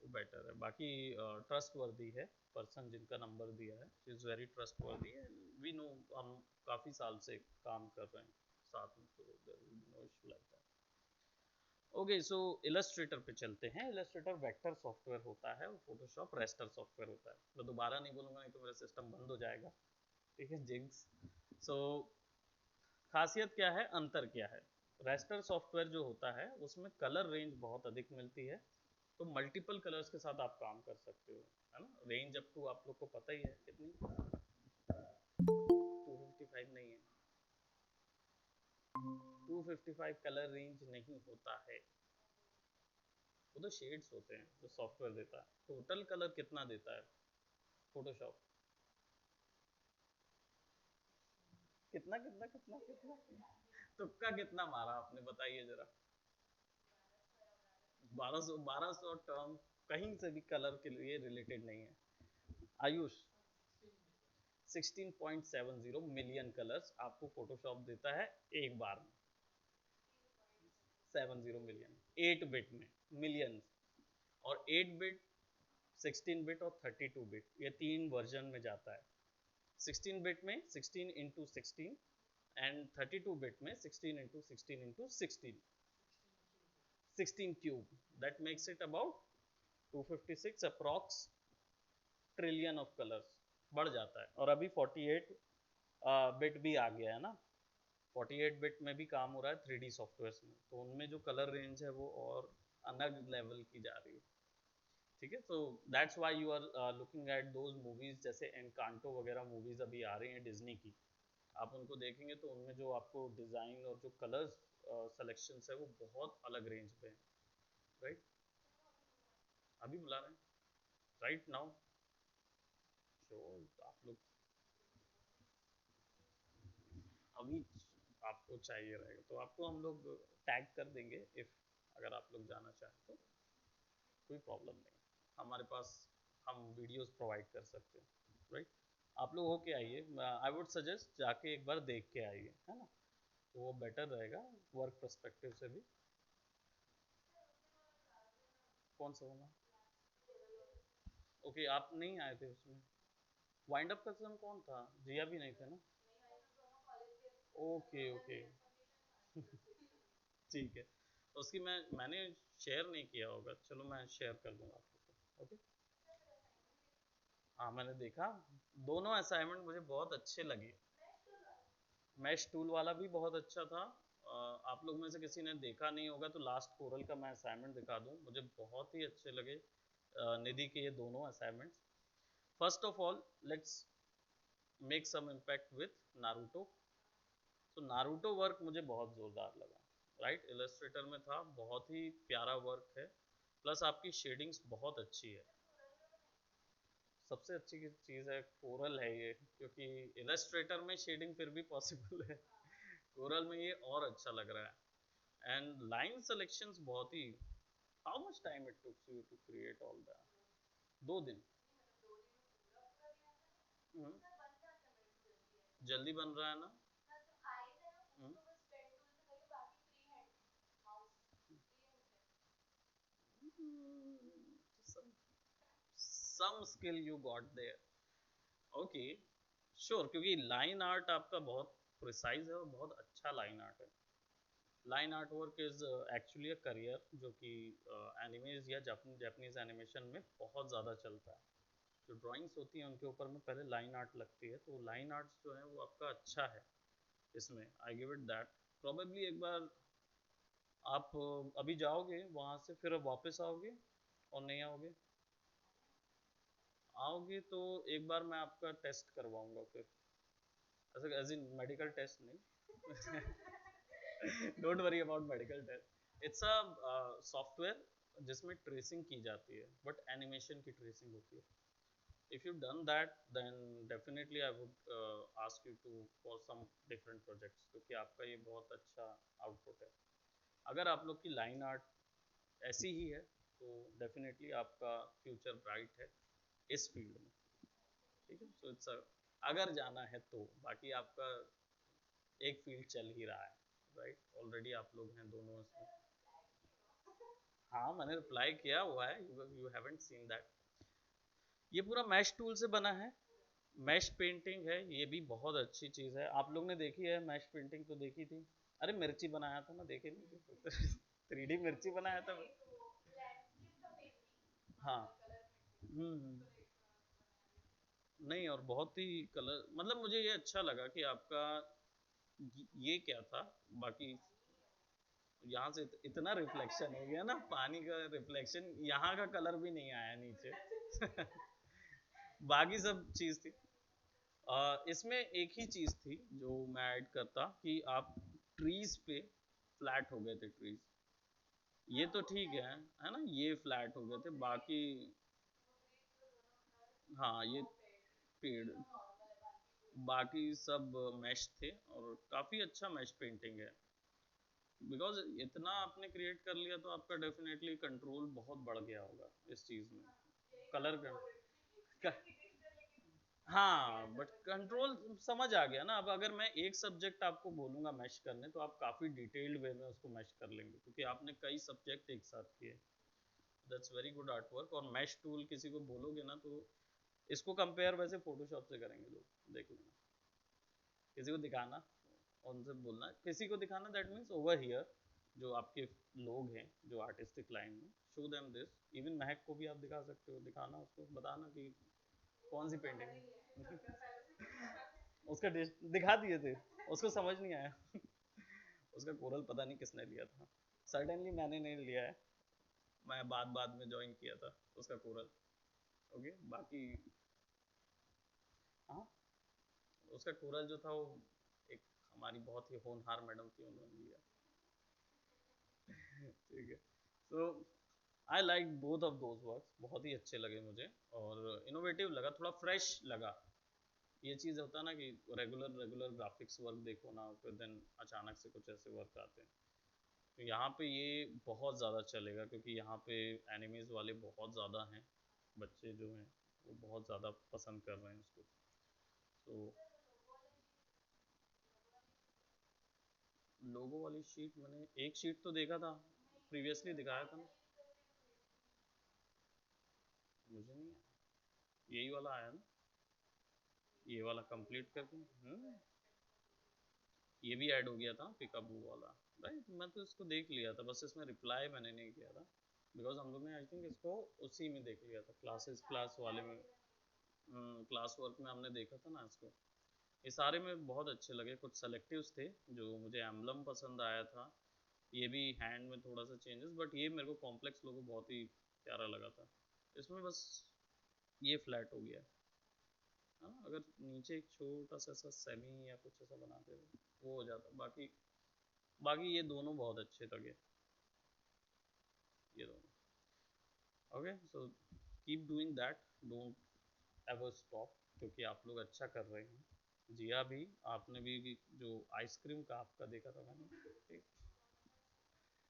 वो बेटर है। बाकी ट्रस्ट वर्दी है पर्सन जिनका नंबर दिया है, इज़ वेरी ट्रस्ट वर्दी है। वी नो, हम काफ़ी साल से काम कर रहे हैं साथ में, तो there will be no issue like that. Okay, so Illustrator पे चलते हैं। इलस्ट्रेटर वेक्टर सॉफ्टवेयर होता है और फोटोशॉप रेस्टर सॉफ्टवेयर होता है। मैं दोबारा नहीं बोलूँगा, नहीं तो मेरा सिस्टम बंद हो जाएगा, ठीक है, जिंक्स। सो खासियत क्या है, अंतर क्या है? रेस्टर सॉफ्टवेयर जो होता है उसमें कलर रेंज बहुत अधिक मिलती है, तो मल्टीपल कलर्स के साथ आप काम कर सकते हो, है ना। रेंज अप टू आप लोग को पता ही है कितनी, 255 नहीं है, 255 कलर रेंज नहीं होता है, वो तो शेड्स होते हैं जो सॉफ्टवेयर देता है। टोटल कलर कितना देता है फोटोशॉप? कितना कितना कितना कितना? तुक्का कितना मारा आपने, बताइए जरा। 1200 टर्म कहीं से भी कलर के लिए रिलेटेड नहीं है। आयुष, 16.70 मिलियन कलर्स आपको फोटोशॉप देता है एक बार में। 70 मिलियन 8 बिट में, मिलियन। और 8 बिट, 16 बिट और 32 बिट, ये तीन वर्जन में जाता है। 16 बिट में 16 इंटू 16, एंड 32 बिट में 16 into 16 into 16, 16 cube, that makes it about 256 approx trillion of colours बढ़ जाता है। और अभी 48 बिट भी आ गया है ना, 48 बिट में भी काम हो रहा है 3D सॉफ्टवेयर्स में, तो उनमें जो कलर रेंज है वो और अलग लेवल की जा रही है, ठीक है। तो that's why you are looking at those movies, जैसे एनकांटो वगैरह मूवीज अभी आ रही हैं डिज्नी की, आप उनको देखेंगे तो उनमें जो आपको डिज़ाइन और जो कलर्स सेलेक्शंस है वो बहुत अलग रेंज पे हैं, राइट। अभी बुला रहे हैं राइट नाउ, शो आप लोग अभी आपको चाहिए रहेगा तो आपको हम लोग टैग कर देंगे, इफ़ अगर आप लोग जाना चाहें तो कोई प्रॉब्लम नहीं, हमारे पास हम वीडियोस प्रोवाइड कर सकते हैं, राइट। आप लोग होके आइए, आई वुड सजेस्ट जाके एक बार देख के आइए, है ना, तो वो बेटर रहेगा वर्क पर्सपेक्टिव से भी। कौन सा होना? ओके, आप नहीं आए थे उसमें। वाइंड अप का सन कौन था? जिया भी नहीं थे ना? ओके ओके, ठीक है। उसकी मैंने शेयर नहीं किया होगा, चलो मैं शेयर कर दूंगा आप लोग को, ओके। हाँ, मैंने देखा, दोनों असाइनमेंट मुझे बहुत अच्छे लगे। मैश टूल वाला भी बहुत अच्छा था। आप लोग में से किसी ने देखा नहीं होगा तो लास्ट कोरल का मैं असाइनमेंट दिखा दूं, मुझे बहुत ही अच्छे लगे निधि के ये दोनों assignments. First of all let's make some impact with Naruto. तो नारुतो वर्क मुझे बहुत ज़ोरदार लगा, राइट। इलस्ट्रेटर में था, बहुत ही प्यारा वर्क है, प्लस आपकी शेडिंग्स बहुत अच्छी है। सबसे अच्छी चीज़ है कोरल है ये, क्योंकि इलस्ट्रेटर में शेडिंग फिर भी पॉसिबल है, कोरल में ये और अच्छा लग रहा है। एंड लाइन सिलेक्शंस बहुत ही, how much time it takes you to create all that? 2 दिन? हम्म, जल्दी बन रहा है ना। Hmm, some skill you got there, okay, sure, क्योंकि लाइन आर्ट आपका बहुत प्रिसाइज है और बहुत अच्छा लाइन आर्ट है। Line art work is actually a career जो कि एनिमेज या जापानीज एनिमेशन में बहुत ज़्यादा चलता है। जो ड्राइंग्स होती हैं उनके ऊपर में पहले लाइन आर्ट लगती है, तो लाइन आर्ट्स जो है वो आपका अच्छा है इसमें, I give it that. Probably एक बार आप अभी जाओगे वहाँ से, फिर वापस आओगे और नहीं आओगे? आओगे तो एक बार मैं आपका टेस्ट करवाऊंगा फिर, ऐसे एज इन मेडिकल टेस्ट नहीं, don't worry about medical test. It's a software जिसमें ट्रेसिंग की जाती है, बट एनिमेशन की ट्रेसिंग होती है। If you done that then definitely I would ask you to for some different projects, क्योंकि आपका ये बहुत अच्छा आउटपुट है। अगर आप लोग की लाइन आर्ट ऐसी ही है तो डेफिनेटली आपका फ्यूचर ब्राइट है इस फील्ड में, ठीक है। सो इट्स अगर जाना है तो, बाकी आपका एक फील्ड चल ही रहा है, राइट, ऑलरेडी आप लोग हैं दोनों इसमें। हाँ मैंने रिप्लाई किया हुआ है, यू हैवंट सीन दैट। ये पूरा मैश टूल से बना है, मैश पेंटिंग है, ये भी बहुत अच्छी चीज़ है। आप लोग ने देखी है मैश पेंटिंग? तो देखी थी। अरे मिर्ची बनाया था ना, देखे नहीं थे? 3D मिर्ची बनाया था। हाँ। नहीं, और बहुत ही कलर, मतलब मुझे ये अच्छा लगा कि आपका ये क्या था। बाकी यहाँ से इतना रिफ्लेक्शन हो गया ना, पानी का रिफ्लेक्शन, यहाँ का कलर भी नहीं आया नीचे। बाकी सब चीज़ थी। इसमें एक ही चीज़ थी जो मैं ऐड करता कि आप ट्रीज पे फ्लैट हो गए थे ट्रीज। ये तो ठीक है ना, ये फ्लैट हो गए थे, बाकी हाँ ये पेड़, बाकी सब मैश थे, और काफ़ी अच्छा मैश पेंटिंग है। बिकॉज इतना आपने क्रिएट कर लिया तो आपका डेफिनेटली कंट्रोल बहुत बढ़ गया होगा इस चीज़ में, कलर का। हाँ बट कंट्रोल समझ आ गया ना। अब अगर मैं एक सब्जेक्ट आपको बोलूंगा मैश करने, तो आप काफ़ी डिटेल्ड वे में उसको मैश कर लेंगे, क्योंकि आपने कई सब्जेक्ट एक साथ किए। That's very good art work. और मैश टूल किसी को बोलोगे ना, तो इसको कंपेयर वैसे फोटोशॉप से करेंगे लोग, देख लेना। किसी को दिखाना, उनसे बोलना, किसी को दिखाना, दैट मीन्स ओवर हियर जो आपके लोग हैं जो आर्टिस्टिक लाइन में, शो देम दिस। इवन महक को भी आप दिखा सकते हो, दिखाना उसको, बताना कि कौन सी पेंटिंग। उसका दिखा दिए थे, उसको समझ नहीं आया। उसका कोरल पता नहीं किसने लिया था। सर्टेनली मैंने नहीं लिया है, मैं बाद बाद में ज्वाइन किया था उसका कोरल। ओके बाकी हाँ, उसका कोरल जो था वो एक हमारी बहुत ही होनहार मैडम थी, उन्होंने लिया। ठीक है। So I like both of those works, बहुत ही अच्छे लगे मुझे, और इनोवेटिव लगा, थोड़ा फ्रेश लगा। ये चीज़ होता है ना कि रेगुलर रेगुलर ग्राफिक्स वर्क देखो ना, फिर देन अचानक से कुछ ऐसे वर्क आते हैं। तो यहाँ पे ये बहुत ज़्यादा चलेगा, क्योंकि यहाँ पे एनिमीज वाले बहुत ज़्यादा हैं, बच्चे जो हैं वो बहुत ज़्यादा पसंद कर रहे हैं उसको। तो लोगो वाली शीट, मैंने एक शीट तो देखा था, प्रीवियसली दिखाया था ना। मुझे नहीं आया, यही वाला आया ना, ये वाला कंप्लीट करके। ये भी ऐड हो गया था पिकाबू वाला, राइट? मैं तो इसको देख लिया था, बस इसमें रिप्लाई मैंने नहीं किया था, बिकॉज हम लोग ने आई थिंक इसको उसी में देख लिया था, क्लास वाले में। क्लास वर्क में हमने देखा था ना इसको। ये सारे में बहुत अच्छे लगे, कुछ सेलेक्टिव्स थे जो मुझे एम्बलम पसंद आया था, ये भी हैंड में थोड़ा सा चेंजेस, बट ये मेरे को कॉम्प्लेक्स लोगो बहुत ही प्यारा लगा था। इसमें बस ये फ्लैट हो गया है ना, अगर नीचे एक छोटा सा ऐसा सेमी या कुछ ऐसा बनाते वो हो जाता। बाकी बाकी ये दोनों बहुत अच्छे लगे, ये दोनों। Okay so keep doing that, don't ever stop, क्योंकि आप लोग अच्छा कर रहे हैं। जिया भी, आपने भी जो आइसक्रीम का आपका देखा था मैंने,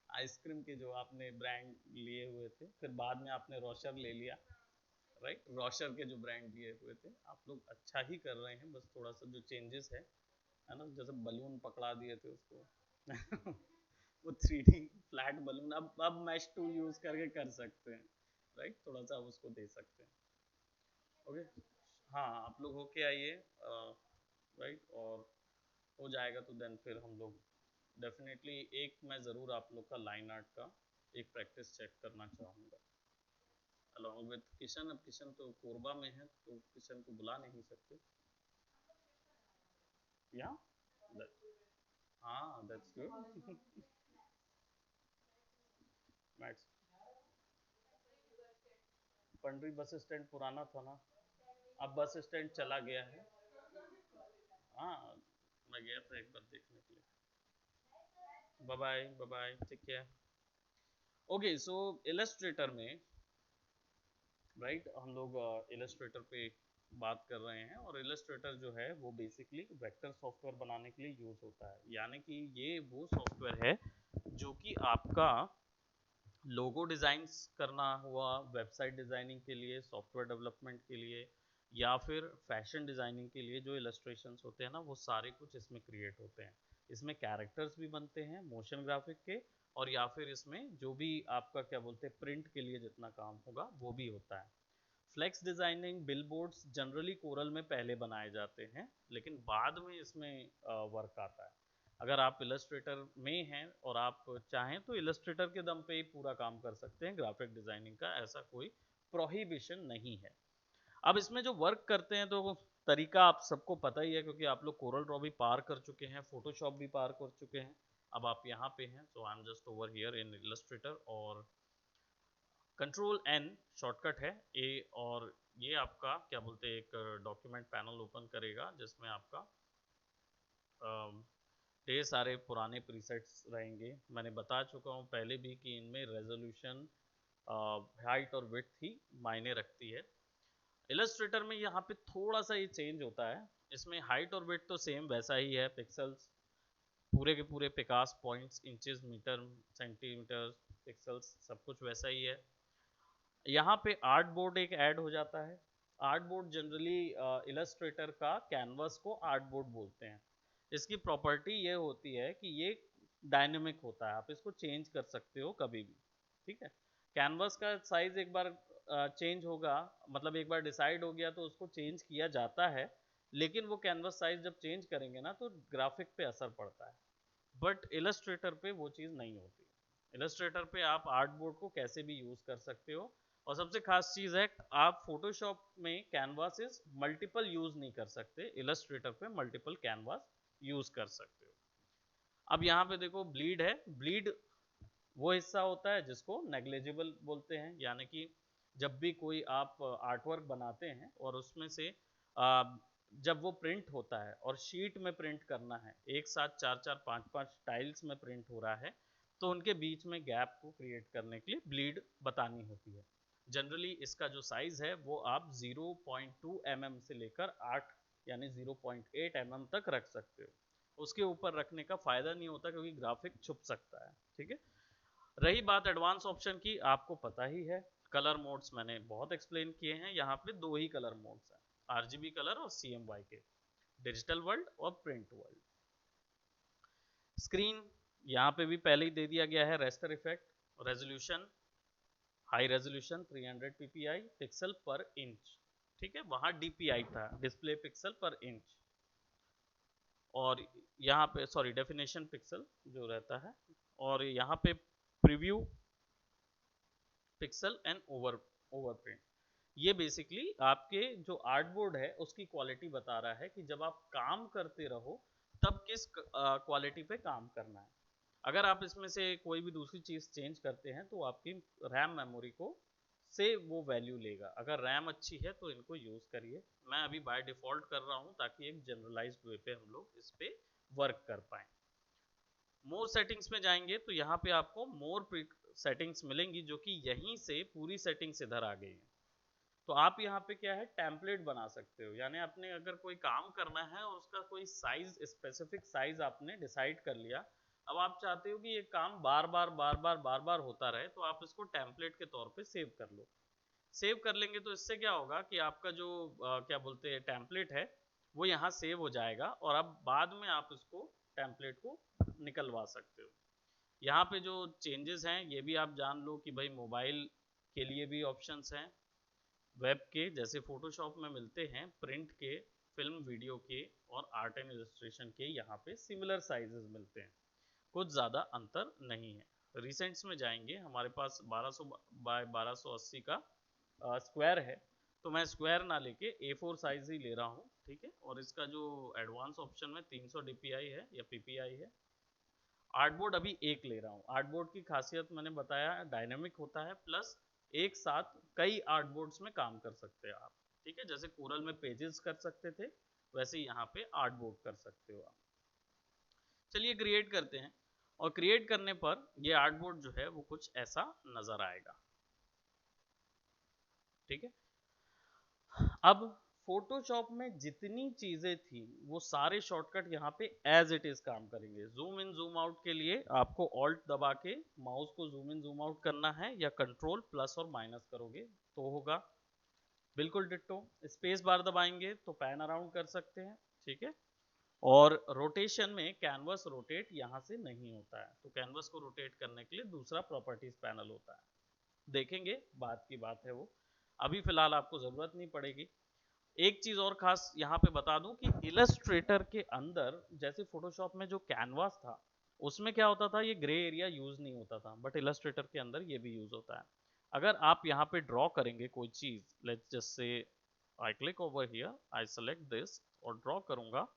आइसक्रीम के जो आपने ब्रांड लिए हुए थे, फिर बाद में आपने रोशर ले लिया, राइट? रोशर के जो ब्रांड लिए हुए थे, आप लोग अच्छा ही कर रहे हैं, बस थोड़ा सा जो चेंजेस है ना, जैसे बलून पकड़ा दिए थे उसको। वो 3D फ्लैट बलून अब मैश टूल यूज करके कर सकते हैं, राइट? थोड़ा सा आप उसको दे सकते हैं। ओके हाँ, आप लोग होके आइए, राइट? और हो जाएगा तो देन फिर हम लोग डेफिनेटली, एक मैं ज़रूर आप लोग का लाइन आर्ट का एक प्रैक्टिस चेक करना चाहूँगा अलॉन्ग विद किशन। अब किशन तो कोरबा में है, तो किशन को बुला नहीं सकते। या हाँ that's good. Max Pandri bus stand पुराना था ना, अब बस स्टैंड चला गया है। हाँ मैं गया था एक बार देखने के लिए। Bye bye, bye bye, take care. Okay so Illustrator में, राइट, हम लोग इलस्ट्रेटर पे बात कर रहे हैं, और इलस्ट्रेटर जो है वो बेसिकली वेक्टर सॉफ्टवेयर बनाने के लिए यूज़ होता है। यानी कि ये वो सॉफ्टवेयर है जो कि आपका लोगो डिज़ाइंस करना हुआ, वेबसाइट डिज़ाइनिंग के लिए, सॉफ्टवेयर डेवलपमेंट के लिए, या फिर फैशन डिज़ाइनिंग के लिए जो इलस्ट्रेशंस होते हैं ना, वो सारे कुछ इसमें क्रिएट होते हैं। इसमें कैरेक्टर्स भी बनते हैं मोशन ग्राफिक के, और या फिर इसमें जो भी आपका क्या बोलते हैं प्रिंट के लिए जितना काम होगा वो भी होता है। Flex designing billboards generally Corel में पहले बनाए जाते हैं, लेकिन बाद में इसमें वर्क आता है। अगर आप इलस्ट्रेटर में हैं और आप चाहें तो इलस्ट्रेटर के दम पे ही पूरा काम कर सकते हैं ग्राफिक डिजाइनिंग का, ऐसा कोई प्रोहिबिशन नहीं है। अब इसमें जो वर्क करते हैं तो तरीका आप सबको पता ही है, क्योंकि आप लोग कोरल ड्रॉ भी पार कर चुके हैं, फोटोशॉप भी पार कर चुके हैं। अब आप यहाँ पे हैं, so I am just over here in Illustrator, और कंट्रोल एन शॉर्टकट है ए, और ये आपका क्या बोलते हैं एक डॉक्यूमेंट पैनल ओपन करेगा जिसमें आपका ढेर सारे पुराने प्रीसेट्स रहेंगे। मैंने बता चुका हूँ पहले भी कि इनमें रेजोल्यूशन, हाइट और विड्थ ही मायने रखती है। इलस्ट्रेटर में यहाँ पे थोड़ा सा ये चेंज होता है, इसमें हाइट और विड्थ तो सेम वैसा ही है, पिक्सल्स पूरे के पूरे picas points inches metre centimetre pixels सब कुछ वैसा ही है। यहाँ पे आर्ट बोर्ड एक ऐड हो जाता है। आर्ट बोर्ड जनरली इलस्ट्रेटर का कैनवस को आर्ट बोर्ड बोलते हैं। इसकी प्रॉपर्टी ये होती है कि ये डायनेमिक होता है, आप इसको चेंज कर सकते हो कभी भी, ठीक है। कैनवस का साइज एक बार चेंज होगा, मतलब एक बार डिसाइड हो गया तो उसको चेंज किया जाता है, लेकिन वो कैनवस साइज जब चेंज करेंगे ना तो ग्राफिक पे असर पड़ता है। बट इलस्ट्रेटर पे वो चीज़ नहीं होती। इलस्ट्रेटर पे आप आर्ट बोर्ड को कैसे भी यूज़ कर सकते हो, और सबसे खास चीज़ है आप फोटोशॉप में कैनवासेस मल्टीपल यूज़ नहीं कर सकते, इलस्ट्रेटर पे मल्टीपल कैनवास यूज़ कर सकते हो। अब यहाँ पे देखो ब्लीड है। ब्लीड वो हिस्सा होता है जिसको नेग्लिजिबल बोलते हैं, यानी कि जब भी कोई आप आर्टवर्क बनाते हैं और उसमें से जब वो प्रिंट होता है और शीट में प्रिंट करना है, एक साथ 4-4 5-5 टाइल्स में प्रिंट हो रहा है, तो उनके बीच में गैप को क्रिएट करने के लिए ब्लीड बतानी होती है। जनरली इसका जो साइज है वो आप 0.2 mm से लेकर 8 यानी 0.8 mm तक रख सकते हो। उसके ऊपर रखने का फायदा नहीं होता क्योंकि ग्राफिक छुप सकता है, ठीक है। रही बात एडवांस ऑप्शन की, आपको पता ही है कलर मोड्स मैंने बहुत एक्सप्लेन किए हैं। यहाँ पे दो ही कलर मोड्स हैं, आरजीबी कलर और CMYK के, डिजिटल वर्ल्ड और प्रिंट वर्ल्ड। स्क्रीन यहाँ पे भी पहले ही दे दिया गया है, raster effect, resolution high resolution 300 ppi pixel per inch, ठीक है, वहां DPI था, डिस्प्ले पिक्सल पर इंच, और यहाँ पे सॉरी डेफिनेशन पिक्सल जो रहता है, और यहाँ पे प्रीव्यू पिक्सल एंड ओवरप्रिंट। ये बेसिकली आपके जो आर्ट बोर्ड है उसकी क्वालिटी बता रहा है कि जब आप काम करते रहो तब किस क्वालिटी पे काम करना है। अगर आप इसमें से कोई भी दूसरी चीज़ चेंज करते हैं तो आपकी रैम मेमोरी को से वो वैल्यू लेगा। अगर रैम अच्छी है तो इनको यूज़ करिए। मैं अभी बाय डिफ़ॉल्ट कर रहा हूँ ताकि एक जनरलाइज्ड वे पे हम लोग इस पे वर्क कर पाएँ। मोर सेटिंग्स में जाएंगे तो यहाँ पे आपको मोर सेटिंग्स मिलेंगी जो कि यहीं से पूरी सेटिंग्स इधर आ गई हैं। तो आप यहाँ पे क्या है टेम्पलेट बना सकते हो, यानी आपने अगर कोई काम करना है और उसका कोई साइज स्पेसिफिक साइज आपने डिसाइड कर लिया, अब आप चाहते हो कि ये काम बार बार होता रहे, तो आप इसको टेम्पलेट के तौर पे सेव कर लो। सेव कर लेंगे तो इससे क्या होगा कि आपका जो क्या बोलते हैं टेम्पलेट है वो यहाँ सेव हो जाएगा, और अब बाद में आप इसको टेम्पलेट को निकलवा सकते हो। यहाँ पे जो चेंजेस हैं ये भी आप जान लो कि भाई मोबाइल के लिए भी ऑप्शंस हैं, वेब के जैसे फोटोशॉप में मिलते हैं, प्रिंट के, फिल्म वीडियो के और आर्ट एंड इलस्ट्रेशन के यहाँ पे सिमिलर साइजेस मिलते हैं, कुछ ज़्यादा अंतर नहीं है। रिसेंट्स में जाएंगे, हमारे पास 1200 बाय 1280 का स्क्वायर है, तो मैं स्क्वायर ना लेके A4 साइज ही ले रहा हूँ, ठीक है। और इसका जो एडवांस ऑप्शन में 300 DPI है या PPI है। आर्टबोर्ड अभी एक ले रहा हूँ। आर्टबोर्ड की खासियत मैंने बताया डायनेमिक होता है, प्लस एक साथ कई आर्टबोर्ड्स में काम कर सकते हैं आप, ठीक है। जैसे कोरल में पेजेस कर सकते थे वैसे यहाँ पे आर्टबोर्ड कर सकते हो आप। चलिए क्रिएट करते हैं, और क्रिएट करने पर ये आर्टबोर्ड जो है वो कुछ ऐसा नजर आएगा, ठीक है। अब फोटोशॉप में जितनी चीजें थी वो सारे शॉर्टकट यहाँ पे एज इट इज काम करेंगे। जूम इन जूम आउट के लिए आपको ऑल्ट दबा के माउस को जूम इन जूम आउट करना है, या कंट्रोल प्लस और माइनस करोगे तो होगा। बिल्कुल डिट्टो। स्पेस बार दबाएंगे तो पैन अराउंड कर सकते हैं, ठीक है। और रोटेशन में कैनवस रोटेट यहाँ से नहीं होता है, तो कैनवस को रोटेट करने के लिए दूसरा प्रॉपर्टीज पैनल होता है, देखेंगे बात की बात है वो, अभी फिलहाल आपको जरूरत नहीं पड़ेगी। एक चीज और खास यहाँ पे बता दूं कि इलस्ट्रेटर के अंदर जैसे फोटोशॉप में जो कैनवास था उसमें क्या होता था, ये ग्रे एरिया यूज नहीं होता था, बट इलस्ट्रेटर के अंदर ये भी यूज होता है। अगर आप यहाँ पे ड्रॉ करेंगे कोई चीज, let's just say I click over here, I select this और ड्रॉ करूंगा,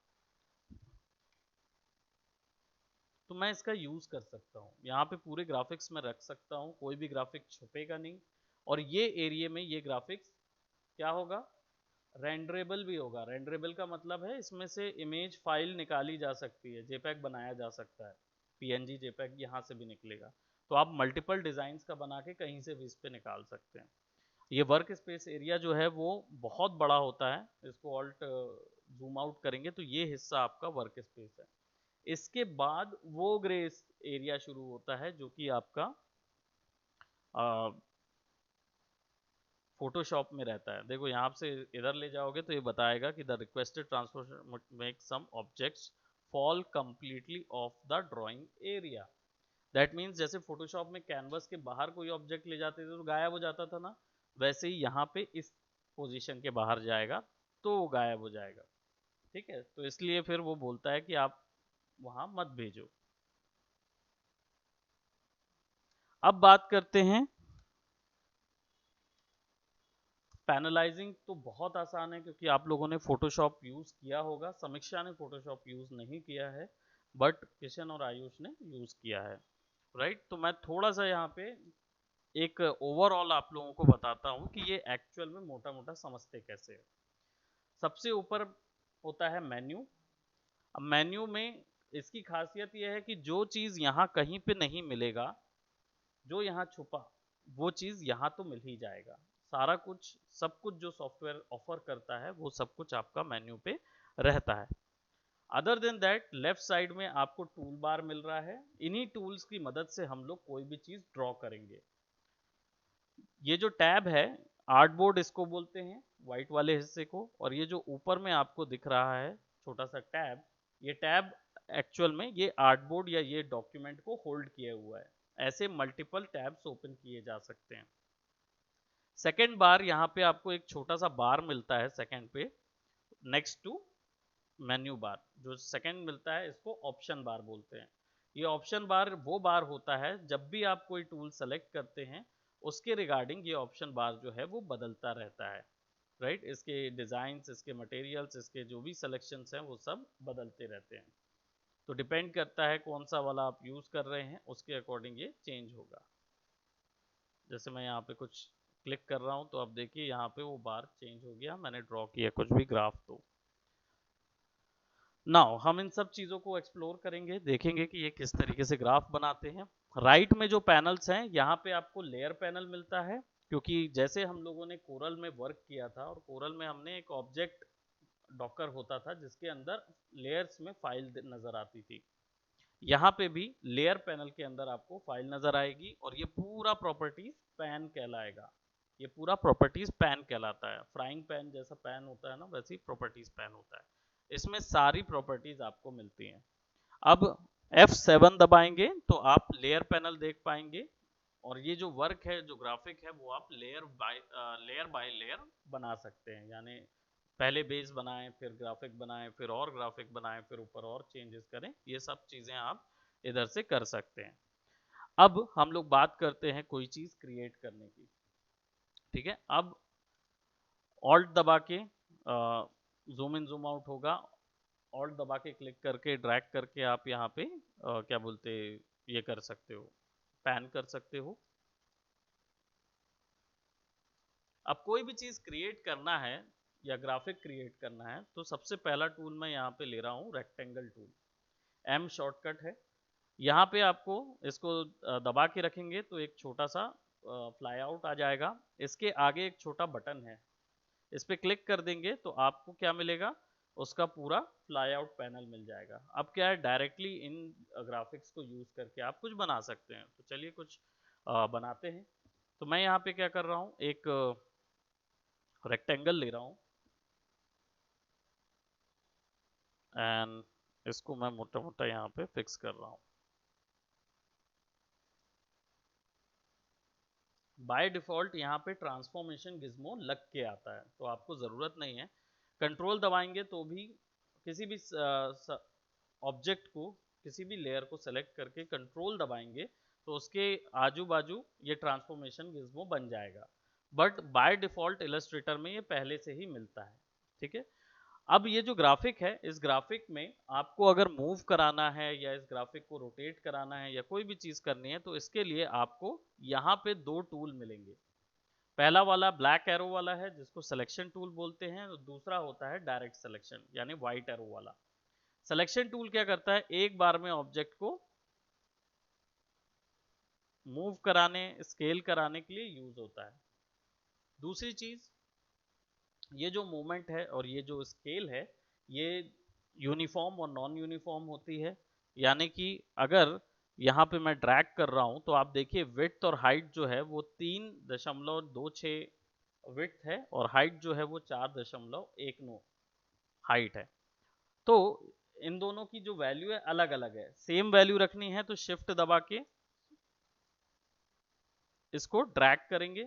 तो मैं इसका यूज कर सकता हूँ, यहाँ पे पूरे ग्राफिक्स में रख सकता हूँ, कोई भी ग्राफिक छुपेगा नहीं, और ये एरिया में ये ग्राफिक्स क्या होगा, रेंडरेबल भी होगा। रेंडरेबल का मतलब है इसमें से इमेज फाइल निकाली जा सकती है, जेपैग बनाया जा सकता है, पीएनजी जेपैग यहाँ से भी निकलेगा, तो आप मल्टीपल डिजाइंस का बना के कहीं से भी इस पे निकाल सकते हैं। ये वर्क स्पेस एरिया जो है वो बहुत बड़ा होता है, इसको ऑल्ट जूम आउट करेंगे तो ये हिस्सा आपका वर्क स्पेस है। इसके बाद वो ग्रे एरिया शुरू होता है जो कि आपका फोटोशॉप में रहता है। देखो यहाँ से इधर ले जाओगे तो ये बताएगा कि the requested transformation make some objects fall completely off the drawing area. That means जैसे फोटोशॉप में कैनवस के बाहर कोई ऑब्जेक्ट ले जाते थे तो गायब हो जाता था ना, वैसे ही यहाँ पे इस पोजीशन के बाहर जाएगा तो वो गायब हो जाएगा। ठीक है, तो इसलिए फिर वो बोलता है कि आप वहां मत भेजो। अब बात करते हैं पैनलाइजिंग। तो बहुत आसान है क्योंकि आप लोगों ने फोटोशॉप यूज किया होगा, समीक्षा ने फोटोशॉप यूज नहीं किया है, बट किशन और आयुष ने यूज किया है, राइट। तो मैं थोड़ा सा यहाँ पे एक ओवरऑल आप लोगों को बताता हूँ कि ये एक्चुअल में मोटा मोटा समझते कैसे है। सबसे ऊपर होता है मेन्यू। अब मेन्यू में इसकी खासियत यह है कि जो चीज यहाँ कहीं पे नहीं मिलेगा, जो यहाँ छुपा, वो चीज यहाँ तो मिल ही जाएगा। सारा कुछ, सब कुछ जो सॉफ्टवेयर ऑफर करता है वो सब कुछ आपका मेन्यू पे रहता है। Other than that left side में आपको टूल बार मिल रहा है, इन्हीं टूल्स की मदद से हम लोग कोई भी चीज ड्रॉ करेंगे। ये जो टैब है, आर्टबोर्ड इसको बोलते हैं, व्हाइट वाले हिस्से को, और ये जो ऊपर में आपको दिख रहा है छोटा सा टैब, ये टैब एक्चुअल में ये आर्टबोर्ड या ये डॉक्यूमेंट को होल्ड किया हुआ है। ऐसे मल्टीपल टैब्स ओपन किए जा सकते हैं। सेकेंड बार, यहाँ पे आपको एक छोटा सा बार मिलता है सेकेंड पे, नेक्स्ट टू मेन्यू बार। जो सेकेंड मिलता है इसको ऑप्शन बार बोलते हैं। ये ऑप्शन बार वो बार होता है जब भी आप कोई टूल सेलेक्ट करते हैं उसके रिगार्डिंग ये ऑप्शन बार जो है वो बदलता रहता है, राइट। इसके डिजाइन, इसके मटेरियल्स, इसके जो भी सिलेक्शंस हैं वो सब बदलते रहते हैं, तो डिपेंड करता है कौन सा वाला आप यूज कर रहे हैं उसके अकॉर्डिंग ये चेंज होगा। जैसे मैं यहाँ पे कुछ क्लिक कर रहा हूँ तो अब देखिए यहाँ पे वो बार चेंज हो गया, मैंने ड्रॉ किया कुछ भी ग्राफ। तो नाउ हम इन सब चीजों को एक्सप्लोर करेंगे, देखेंगे कि ये किस तरीके से ग्राफ बनाते हैं। राइट में जो पैनल्स हैं यहाँ पे आपको लेयर पैनल मिलता है, क्योंकि जैसे हम लोगों ने कोरल में वर्क किया था और कोरल में हमने एक ऑब्जेक्ट डॉकर होता था जिसके अंदर लेयर्स में फाइल नजर आती थी, यहाँ पे भी लेयर पैनल के अंदर आपको फाइल नजर आएगी और ये पूरा प्रॉपर्टीज पैन कहलाएगा। ये पूरा प्रॉपर्टीज पैन कहलाता है। फ्राइंग पैन जैसा पैन होता है ना, वैसे ही प्रॉपर्टीज पैन होता है, इसमें सारी प्रॉपर्टीज आपको मिलती हैं। अब F7 दबाएंगे तो आप लेयर पैनल देख पाएंगे, और ये जो वर्क है, जो ग्राफिक है, वो आप लेयर बाय लेयर बना सकते हैं। यानी पहले बेस बनाएं, फिर ग्राफिक बनाएं, फिर और ग्राफिक बनाएं, फिर ऊपर और चेंजेस करें, ये सब चीजें आप इधर से कर सकते हैं। अब हम लोग बात करते हैं कोई चीज क्रिएट करने की। ठीक है, अब ऑल्ट दबा के जूम इन जूम आउट होगा, ऑल्ट दबा के क्लिक करके ड्रैग करके आप यहाँ पे क्या बोलते, ये कर सकते हो, पैन कर सकते हो। अब कोई भी चीज क्रिएट करना है या ग्राफिक क्रिएट करना है तो सबसे पहला टूल मैं यहाँ पे ले रहा हूँ रेक्टेंगल टूल, एम शॉर्टकट है। यहाँ पे आपको इसको दबा के रखेंगे तो एक छोटा सा फ्लाई आउट आ जाएगा, इसके आगे एक छोटा बटन है, इस पर क्लिक कर देंगे तो आपको क्या मिलेगा, उसका पूरा फ्लाई आउट पैनल मिल जाएगा। अब क्या है, डायरेक्टली इन ग्राफिक्स को यूज करके आप कुछ बना सकते हैं, तो चलिए कुछ बनाते हैं। तो मैं यहाँ पे क्या कर रहा हूँ, एक रेक्टेंगल ले रहा हूँ एंड इसको मैं मोटा मोटा यहाँ पे फिक्स कर रहा हूँ। बाय डिफॉल्ट यहाँ पे ट्रांसफॉर्मेशन गिज्मो लग के आता है, तो आपको ज़रूरत नहीं है। कंट्रोल दबाएंगे तो भी किसी भी ऑब्जेक्ट को, किसी भी लेयर को सेलेक्ट करके कंट्रोल दबाएंगे तो उसके आजू बाजू ये ट्रांसफॉर्मेशन गिज्मो बन जाएगा। बट बाय डिफॉल्ट इलस्ट्रेटर में ये पहले से ही मिलता है। ठीक है, अब ये जो ग्राफिक है, इस ग्राफिक में आपको अगर मूव कराना है या इस ग्राफिक को रोटेट कराना है या कोई भी चीज करनी है, तो इसके लिए आपको यहाँ पे दो टूल मिलेंगे। पहला वाला ब्लैक एरो वाला है जिसको सिलेक्शन टूल बोलते हैं, और दूसरा होता है डायरेक्ट सिलेक्शन यानी व्हाइट एरो वाला। सिलेक्शन टूल क्या करता है, एक बार में ऑब्जेक्ट को मूव कराने, स्केल कराने के लिए यूज होता है। दूसरी चीज, ये जो मूवमेंट है और ये जो स्केल है, ये यूनिफॉर्म और नॉन यूनिफॉर्म होती है। यानी कि अगर यहाँ पे मैं ड्रैग कर रहा हूँ तो आप देखिए विड्थ और हाइट जो है वो 3.26 विड्थ है और हाइट जो है वो 4.19 हाइट है। तो इन दोनों की जो वैल्यू है अलग अलग है। सेम वैल्यू रखनी है तो शिफ्ट दबा के इसको ड्रैग करेंगे,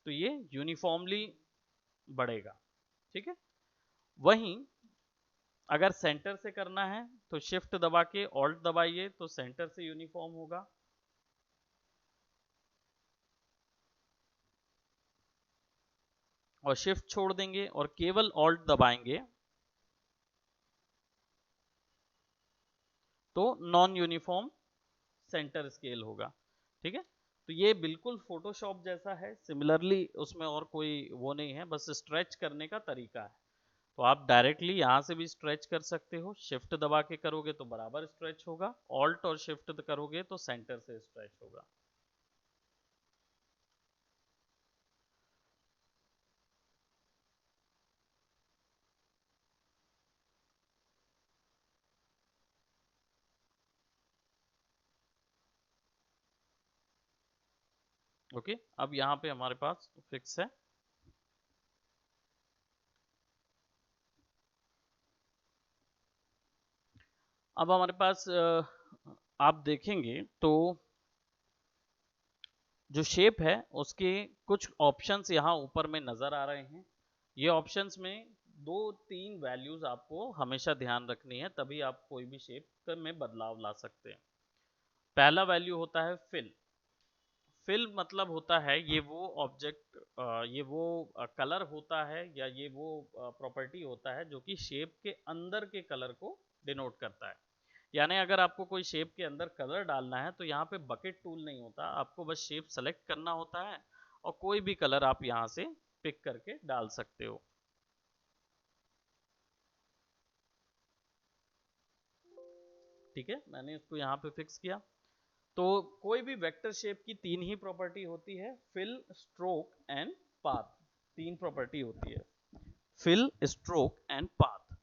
तो ये यूनिफॉर्मली बढ़ेगा। ठीक है, वहीं अगर सेंटर से करना है तो शिफ्ट दबा के ऑल्ट दबाइए तो सेंटर से यूनिफॉर्म होगा। और शिफ्ट छोड़ देंगे और केवल ऑल्ट दबाएंगे तो नॉन यूनिफॉर्म सेंटर स्केल होगा। ठीक है, तो ये बिल्कुल फोटोशॉप जैसा है, सिमिलरली उसमें और कोई वो नहीं है, बस स्ट्रेच करने का तरीका है। तो आप डायरेक्टली यहाँ से भी स्ट्रेच कर सकते हो, शिफ्ट दबा के करोगे तो बराबर स्ट्रेच होगा, ऑल्ट और शिफ्ट करोगे तो सेंटर से स्ट्रेच होगा। ओके, अब यहाँ पे हमारे पास फिक्स है। अब हमारे पास आप देखेंगे तो जो शेप है उसके कुछ ऑप्शंस यहाँ ऊपर में नजर आ रहे हैं। ये ऑप्शंस में दो तीन वैल्यूज आपको हमेशा ध्यान रखनी है, तभी आप कोई भी शेप में बदलाव ला सकते हैं। पहला वैल्यू होता है फिल। फिल मतलब होता है ये वो ऑब्जेक्ट, ये वो कलर होता है या ये वो प्रॉपर्टी होता है जो कि शेप के अंदर के कलर को डिनोट करता है। यानी अगर आपको कोई शेप के अंदर कलर डालना है तो यहाँ पे बकेट टूल नहीं होता, आपको बस शेप सेलेक्ट करना होता है और कोई भी कलर आप यहाँ से पिक करके डाल सकते हो। ठीक है, मैंने इसको यहाँ पे फिक्स किया। तो कोई भी वेक्टर शेप की तीन ही प्रॉपर्टी होती है, फिल, स्ट्रोक एंड पाथ। तीन प्रॉपर्टी होती है, fill, stroke and path.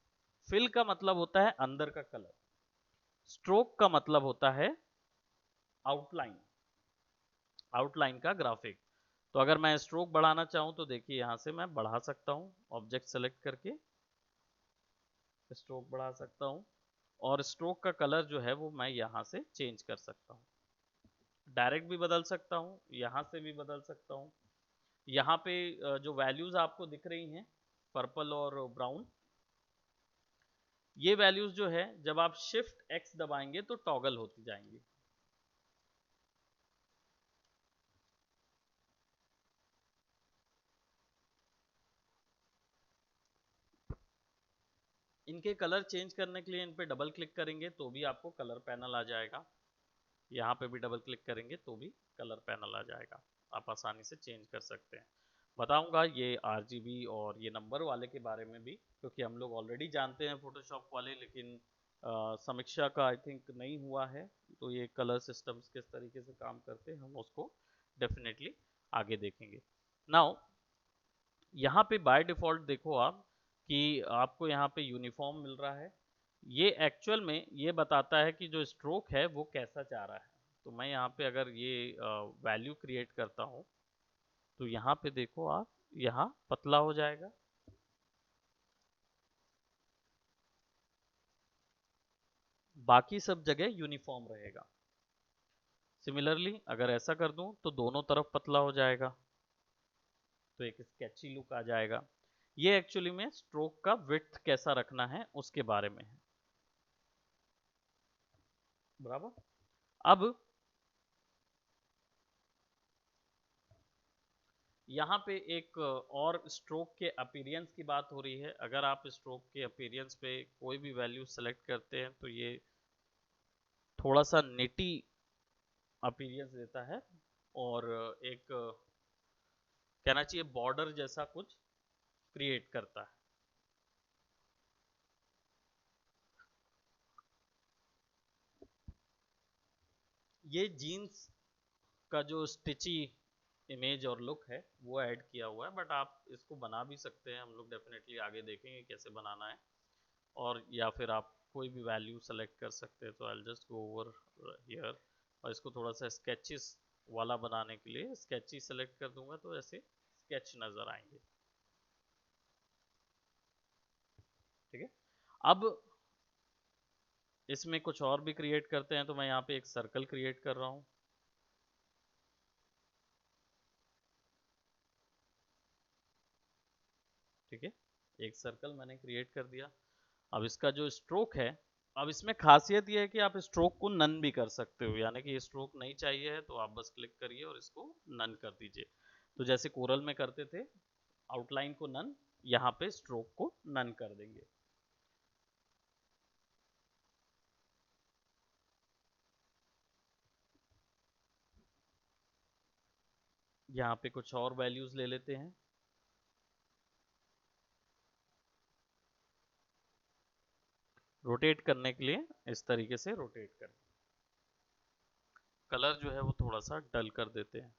Fill का मतलब होता है अंदर का कलर, स्ट्रोक का मतलब होता है आउटलाइन, आउटलाइन का ग्राफिक। तो अगर मैं स्ट्रोक बढ़ाना चाहूं तो देखिए यहां से मैं बढ़ा सकता हूं, ऑब्जेक्ट सेलेक्ट करके स्ट्रोक बढ़ा सकता हूं, और स्ट्रोक का कलर जो है वो मैं यहां से चेंज कर सकता हूं। डायरेक्ट भी बदल सकता हूं, यहां से भी बदल सकता हूं। यहाँ पे जो वैल्यूज आपको दिख रही हैं पर्पल और ब्राउन, ये वैल्यूज जो है जब आप शिफ्ट एक्स दबाएंगे तो टॉगल होती जाएंगी। इनके कलर चेंज करने के लिए इन पे डबल क्लिक करेंगे तो भी आपको कलर पैनल आ जाएगा, यहाँ पे भी डबल क्लिक करेंगे तो भी कलर पैनल आ जाएगा, आप आसानी से चेंज कर सकते हैं। बताऊंगा ये आरजीबी और ये नंबर वाले के बारे में भी, क्योंकि हम लोग ऑलरेडी जानते हैं फोटोशॉप वाले, लेकिन समीक्षा का आई थिंक नहीं हुआ है, तो ये कलर सिस्टम्स किस तरीके से काम करते हैं हम उसको डेफिनेटली आगे देखेंगे। नाउ यहाँ पे बाय डिफॉल्ट देखो आप कि आपको यहाँ पे यूनिफॉर्म मिल रहा है। ये एक्चुअल में ये बताता है कि जो स्ट्रोक है वो कैसा जा रहा है। तो मैं यहाँ पे अगर ये वैल्यू क्रिएट करता हूँ तो यहाँ पे देखो आप, यहाँ पतला हो जाएगा, बाकी सब जगह यूनिफॉर्म रहेगा। सिमिलरली अगर ऐसा कर दूं तो दोनों तरफ पतला हो जाएगा, तो एक स्केची लुक आ जाएगा। ये एक्चुअली में स्ट्रोक का विड्थ कैसा रखना है उसके बारे में है। बराबर। अब यहाँ पे एक और स्ट्रोक के अपीरियंस की बात हो रही है। अगर आप स्ट्रोक के अपीरियंस पे कोई भी वैल्यू सेलेक्ट करते हैं तो ये थोड़ा सा नेटी अपीरियंस देता है, और एक कहना चाहिए बॉर्डर जैसा कुछ क्रिएट करता है। ये जीन्स का जो स्टिची इमेज और लुक है वो ऐड किया हुआ है, बट आप इसको बना भी सकते हैं, हम लोग डेफिनेटली आगे देखेंगे कैसे बनाना है। और या फिर आप कोई भी वैल्यू सेलेक्ट कर सकते हैं। तो I just go over here, और इसको थोड़ा सा स्केचेस वाला बनाने के लिए स्केची सेलेक्ट कर दूंगा, तो ऐसे स्केच नजर आएंगे। ठीक है। अब इसमें कुछ और भी क्रिएट करते हैं, तो मैं यहाँ पे एक सर्कल क्रिएट कर रहा हूँ। ठीक है, एक सर्कल मैंने क्रिएट कर दिया। अब इसका जो स्ट्रोक है, अब इसमें खासियत ये है कि आप स्ट्रोक को नन भी कर सकते हो, यानी कि ये स्ट्रोक नहीं चाहिए है तो आप बस क्लिक करिए और इसको नन कर दीजिए। तो जैसे कोरल में करते थे, आउटलाइन को नन, यहाँ पे स्ट्रोक को नन कर देंगे। यहाँ पे कुछ और वैल्यूज ले लेते हैं। रोटेट करने के लिए इस तरीके से रोटेट करें। कलर जो है वो थोड़ा सा डल कर देते हैं।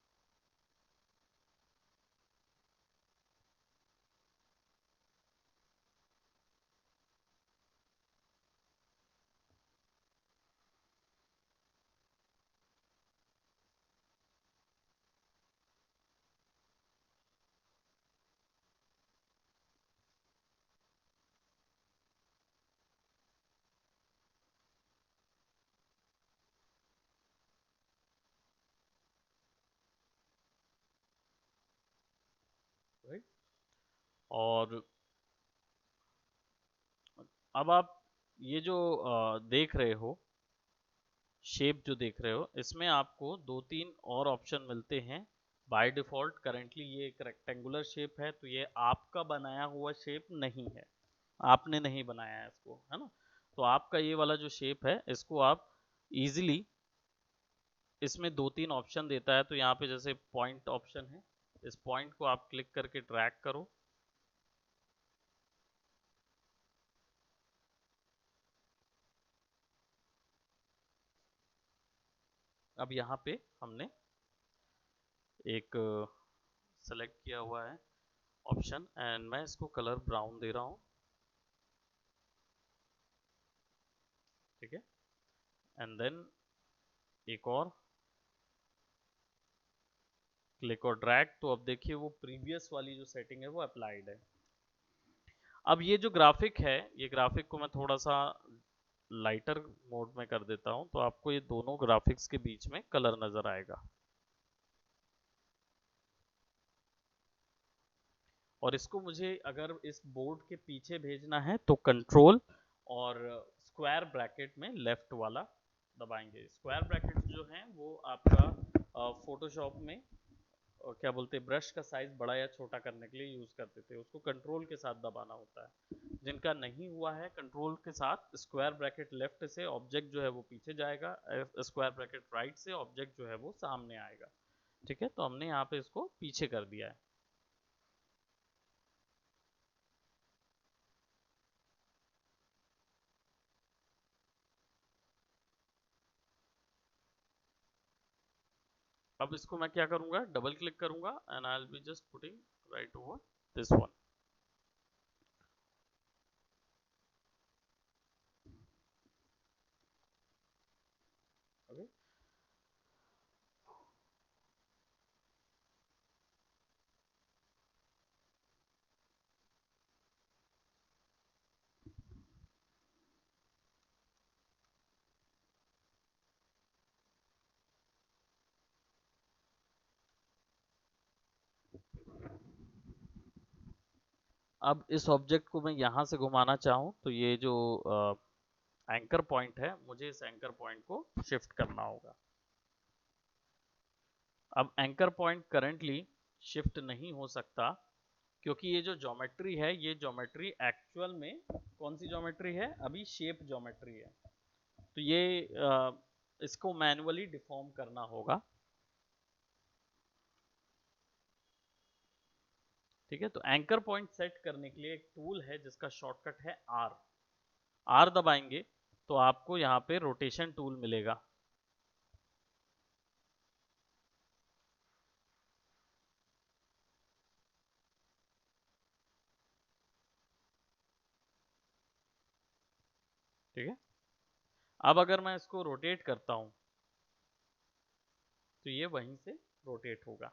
राइट। और अब आप ये जो देख रहे हो, शेप जो देख रहे हो, इसमें आपको दो तीन और ऑप्शन मिलते हैं। बाय डिफॉल्ट करेंटली ये एक रेक्टेंगुलर शेप है, तो ये आपका बनाया हुआ शेप नहीं है, आपने नहीं बनाया है इसको, है ना। तो आपका ये वाला जो शेप है, इसको आप इजीली, इसमें दो तीन ऑप्शन देता है, तो यहाँ पे जैसे पॉइंट ऑप्शन है, इस पॉइंट को आप क्लिक करके ड्रैग करो। अब यहाँ पे हमने एक सेलेक्ट किया हुआ है ऑप्शन, एंड मैं इसको कलर ब्राउन दे रहा हूँ। ठीक है। एंड देन एक और क्लिक और ड्रैग, तो अब देखिए वो प्रीवियस वाली जो सेटिंग है वो अप्लाइड है। अब ये जो ग्राफिक है, ये ग्राफिक को मैं थोड़ा सा लाइटर मोड में कर देता हूं, तो आपको ये दोनों ग्राफिक्स के बीच में कलर नजर आएगा। और इसको मुझे अगर इस बोर्ड के पीछे भेजना है तो कंट्रोल और स्क्वायर ब्रैकेट में लेफ्ट वाला दबाएंगे। स्क्वायर ब्रैकेट जो है वो आपका फोटोशॉप में क्या बोलते हैं, ब्रश का साइज बड़ा या छोटा करने के लिए यूज करते थे, उसको कंट्रोल के साथ दबाना होता है। जिनका नहीं हुआ है कंट्रोल के साथ, स्क्वायर ब्रैकेट लेफ्ट से ऑब्जेक्ट जो है वो पीछे जाएगा, स्क्वायर ब्रैकेट राइट से ऑब्जेक्ट जो है वो सामने आएगा। ठीक है, तो हमने यहाँ पे इसको पीछे कर दिया है। अब इसको मैं क्या करूंगा, डबल क्लिक करूंगा, and I will be just putting right over this one. Okay. अब इस ऑब्जेक्ट को मैं यहाँ से घुमाना चाहूँ तो ये जो एंकर पॉइंट है, मुझे इस एंकर पॉइंट को शिफ्ट करना होगा। अब एंकर पॉइंट करंटली शिफ्ट नहीं हो सकता, क्योंकि ये जो ज्योमेट्री है, ये ज्योमेट्री एक्चुअल में कौन सी ज्योमेट्री है, अभी शेप ज्योमेट्री है। तो ये इसको मैनुअली डिफॉर्म करना होगा। ठीक है, तो एंकर पॉइंट सेट करने के लिए एक टूल है जिसका शॉर्टकट है आर। आर दबाएंगे तो आपको यहाँ पे रोटेशन टूल मिलेगा। ठीक है, अब अगर मैं इसको रोटेट करता हूं तो ये वहीं से रोटेट होगा।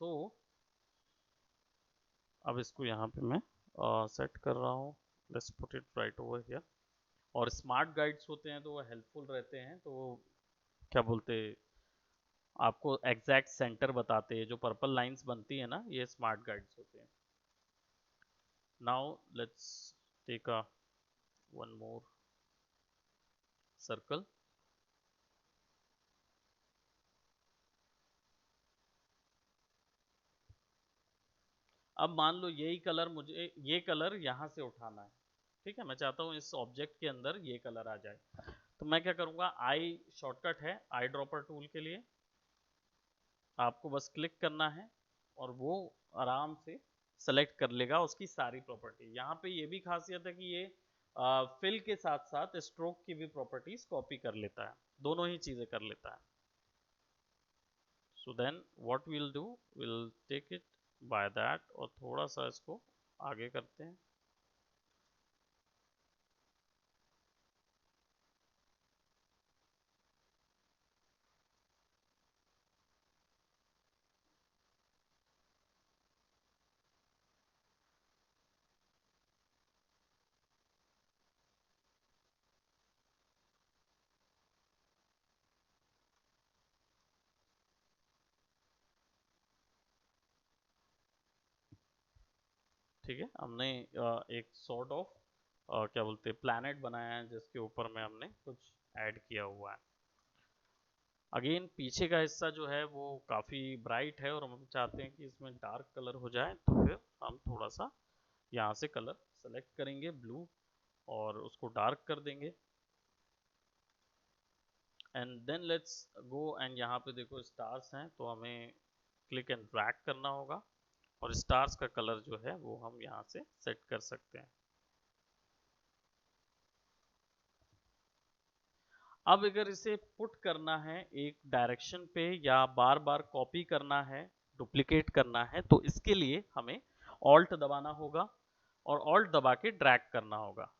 सो अब इसको यहाँ पे मैं सेट कर रहा हूँ। Let's put it right over here. और स्मार्ट गाइड्स होते हैं तो वो हेल्पफुल रहते हैं, तो वो क्या बोलते हैं, आपको एग्जैक्ट सेंटर बताते हैं। जो पर्पल लाइंस बनती है ना, ये स्मार्ट गाइड्स होते हैं। Now let's take a one more circle. अब मान लो यही कलर, मुझे ये कलर यहाँ से उठाना है। ठीक है, मैं चाहता हूँ इस ऑब्जेक्ट के अंदर ये कलर आ जाए। तो मैं क्या करूँगा, आई शॉर्टकट है आई ड्रॉपर टूल के लिए, आपको बस क्लिक करना है और वो आराम से सेलेक्ट कर लेगा उसकी सारी प्रॉपर्टी। यहाँ पे ये भी खासियत है कि ये फिल के साथ साथ स्ट्रोक की भी प्रॉपर्टीज कॉपी कर लेता है, दोनों ही चीज़ें कर लेता है। So then what will do, will take it by that और थोड़ा सा इसको आगे करते हैं। ठीक है, हमने एक सॉर्ट ऑफ क्या बोलते हैं प्लैनेट बनाया है, जिसके ऊपर में हमने कुछ ऐड किया हुआ है। अगेन पीछे का हिस्सा जो है वो काफ़ी ब्राइट है और हम चाहते हैं कि इसमें डार्क कलर हो जाए, तो फिर हम थोड़ा सा यहाँ से कलर सेलेक्ट करेंगे ब्लू और उसको डार्क कर देंगे। And then let's go and यहाँ पे देखो स्टार्स हैं, तो हमें क्लिक एंड ड्रैग करना होगा और स्टार्स का कलर जो है वो हम यहाँ से सेट कर सकते हैं। अब अगर इसे पुट करना है एक डायरेक्शन पे या बार बार कॉपी करना है, डुप्लीकेट करना है, तो इसके लिए हमें ऑल्ट दबाना होगा और ऑल्ट दबा के ड्रैग करना होगा।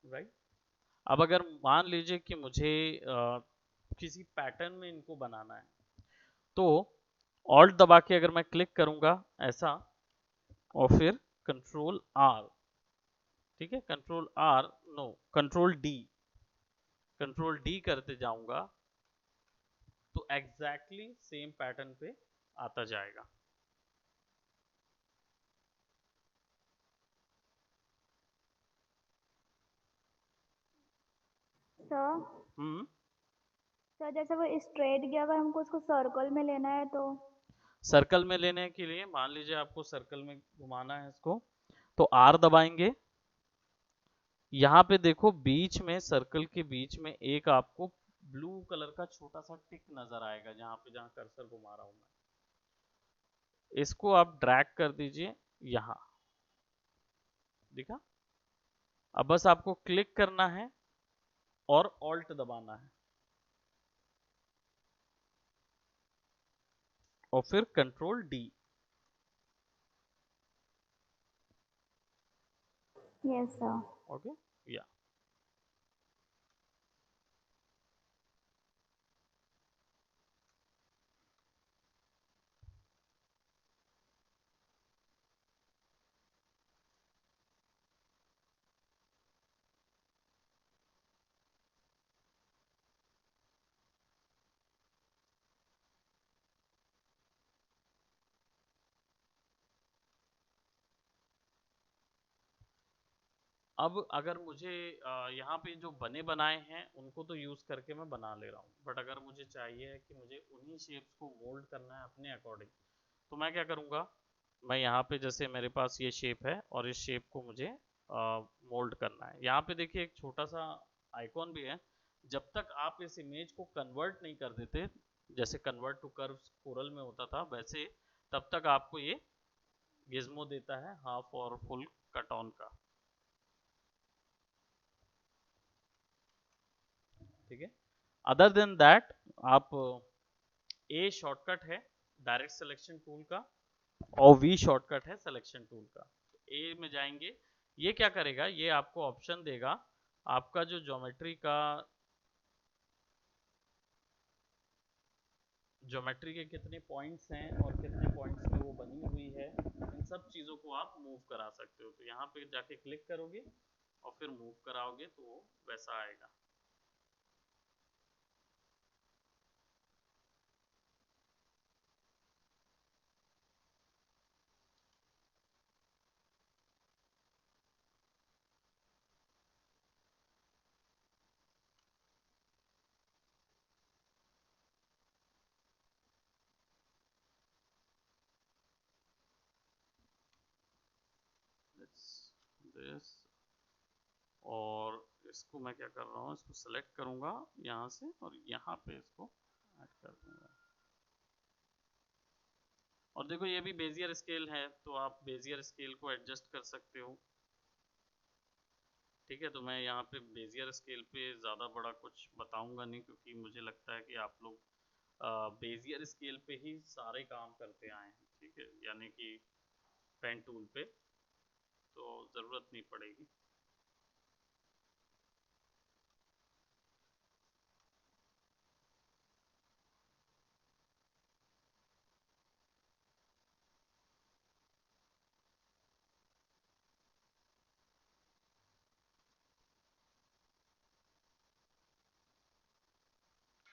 राइट, अब अगर मान लीजिए कि मुझे किसी पैटर्न में इनको बनाना है, तो ऑल्ट दबा के अगर मैं क्लिक करूंगा ऐसा और फिर कंट्रोल आर, ठीक है, control R, no, control D, control D करते जाऊंगा तो एग्जैक्टली सेम पैटर्न पे आता जाएगा। सर हम्म, सर जैसे वो स्ट्रेट गया, अगर हमको उसको सर्कल में लेना है तो? सर्कल में लेने के लिए मान लीजिए आपको सर्कल में घुमाना है इसको, तो आर दबाएंगे। यहाँ पे देखो बीच में, सर्कल के बीच में एक आपको ब्लू कलर का छोटा सा टिक नजर आएगा, जहाँ पे जहाँ कर्सर घुमा रहा हूं मैं, इसको आप ड्रैग कर दीजिए यहाँ। दिखा? अब बस आपको क्लिक करना है और ऑल्ट दबाना है और फिर control D. Yes sir. Okay, या अब अगर मुझे यहाँ पे जो बने बनाए हैं उनको तो यूज़ करके मैं बना ले रहा हूँ, बट अगर मुझे चाहिए है कि मुझे उन्हीं शेप्स को मोल्ड करना है अपने अकॉर्डिंग, तो मैं क्या करूँगा, मैं यहाँ पे जैसे मेरे पास ये शेप है और इस शेप को मुझे मोल्ड करना है। यहाँ पे देखिए एक छोटा सा आइकॉन भी है। जब तक आप इस इमेज को कन्वर्ट नहीं कर देते, जैसे कन्वर्ट टू कर्व्स कोरल में होता था वैसे, तब तक आपको ये गिज्मो देता है हाफ और फुल कट ऑन का। ठीक है, अदर देन दैट आप ए शॉर्टकट है डायरेक्ट सिलेक्शन टूल का और वी शॉर्टकट है सिलेक्शन टूल का। ए में जाएंगे, ये क्या करेगा, ये आपको ऑप्शन देगा आपका जो ज्योमेट्री के कितने पॉइंट्स हैं और कितने पॉइंट्स में वो बनी हुई है, इन सब चीज़ों को आप मूव करा सकते हो। तो यहाँ पे जाके क्लिक करोगे और फिर मूव कराओगे तो वो वैसा आएगा। दिस, और इसको मैं क्या कर रहा हूँ, इसको सेलेक्ट करूंगा यहाँ से और यहाँ पे इसको ऐड कर दूंगा। और देखो ये भी बेजियर स्केल है, तो आप बेजियर स्केल को एडजस्ट कर सकते हो। ठीक है, तो मैं यहाँ पे बेजियर स्केल पे ज़्यादा बड़ा कुछ बताऊंगा नहीं, क्योंकि मुझे लगता है कि आप लोग बेजियर स्केल पे ही सारे काम करते आए हैं। ठीक है, यानी कि पेन टूल पे तो ज़रूरत नहीं पड़ेगी।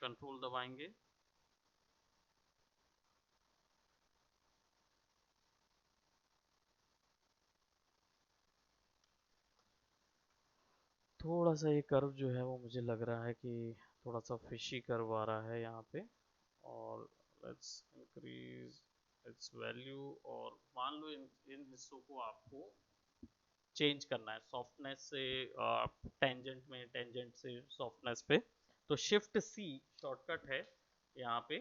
कंट्रोल दबाएंगे, थोड़ा सा ये कर्व जो है वो मुझे लग रहा है कि थोड़ा सा फिशी कर्व आ रहा है यहाँ पे, और लेट्स इंक्रीज इट्स वैल्यू। और मान लो इन हिस्सों को आपको चेंज करना है सॉफ्टनेस से टेंजेंट में, टेंजेंट से सॉफ्टनेस पे, तो शिफ्ट सी शॉर्टकट है यहाँ पे,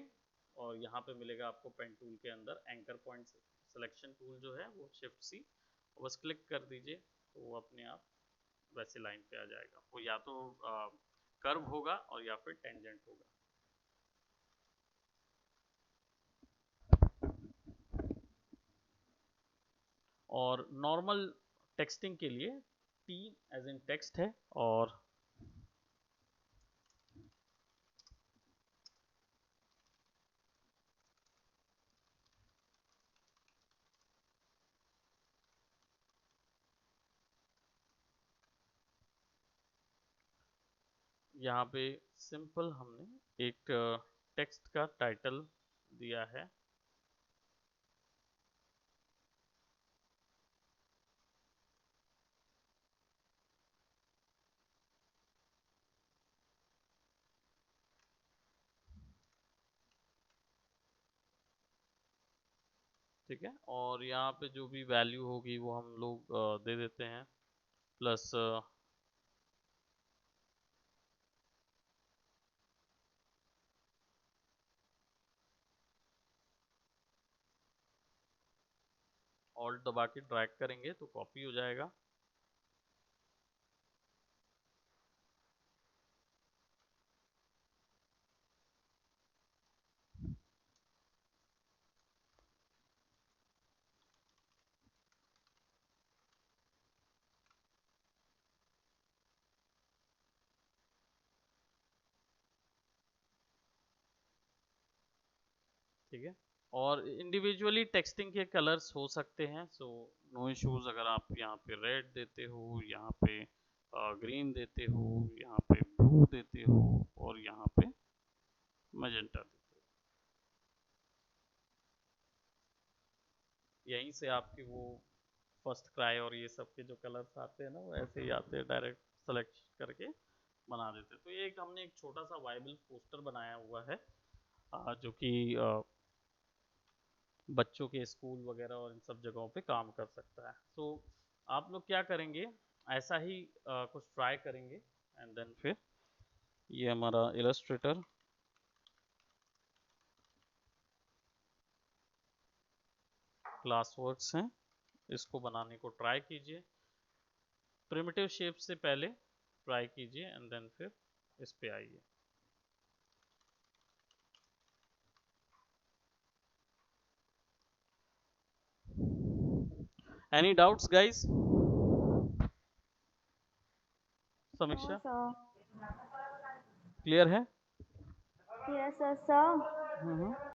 और यहाँ पे मिलेगा आपको पेन टूल के अंदर एंकर पॉइंट सिलेक्शन टूल जो है वो शिफ्ट सी, बस क्लिक कर दीजिए तो वो अपने आप वैसे लाइन पे आ जाएगा। वो या तो कर्व होगा और या फिर टेंजेंट होगा। और नॉर्मल टेक्सटिंग के लिए टी एज इन टेक्स्ट है, और यहाँ पे सिंपल हमने एक टेक्स्ट का टाइटल दिया है। ठीक है, और यहाँ पे जो भी वैल्यू होगी वो हम लोग दे देते हैं, प्लस ऑल्ट दबा के ड्रैग करेंगे तो कॉपी हो जाएगा। ठीक है, और इंडिविजुअली टेक्सटिंग के कलर्स हो सकते हैं, सो नो इश्यूज। अगर आप यहाँ पे रेड देते हो, यहाँ पे ग्रीन देते हो, यहाँ पे ब्लू देते हो और यहाँ पे मैजेंटा देते हो, यहीं से आपकी वो फर्स्ट क्राई और ये सब के जो कलर्स आते हैं ना वो ऐसे ही आते हैं, डायरेक्ट सेलेक्ट करके बना देते हैं। तो ये एक हमने एक छोटा सा वाइबल पोस्टर बनाया हुआ है जो कि बच्चों के स्कूल वगैरह और इन सब जगहों पे काम कर सकता है। तो आप लोग क्या करेंगे, ऐसा ही कुछ ट्राई करेंगे एंड देन फिर ये हमारा इलस्ट्रेटर क्लासवर्क्स हैं, इसको बनाने को ट्राई कीजिए। प्रिमिटिव शेप से पहले ट्राई कीजिए एंड देन फिर इस पे आइए। Any doubts guys? समीक्षा नो सर। क्लियर है? Yes sir.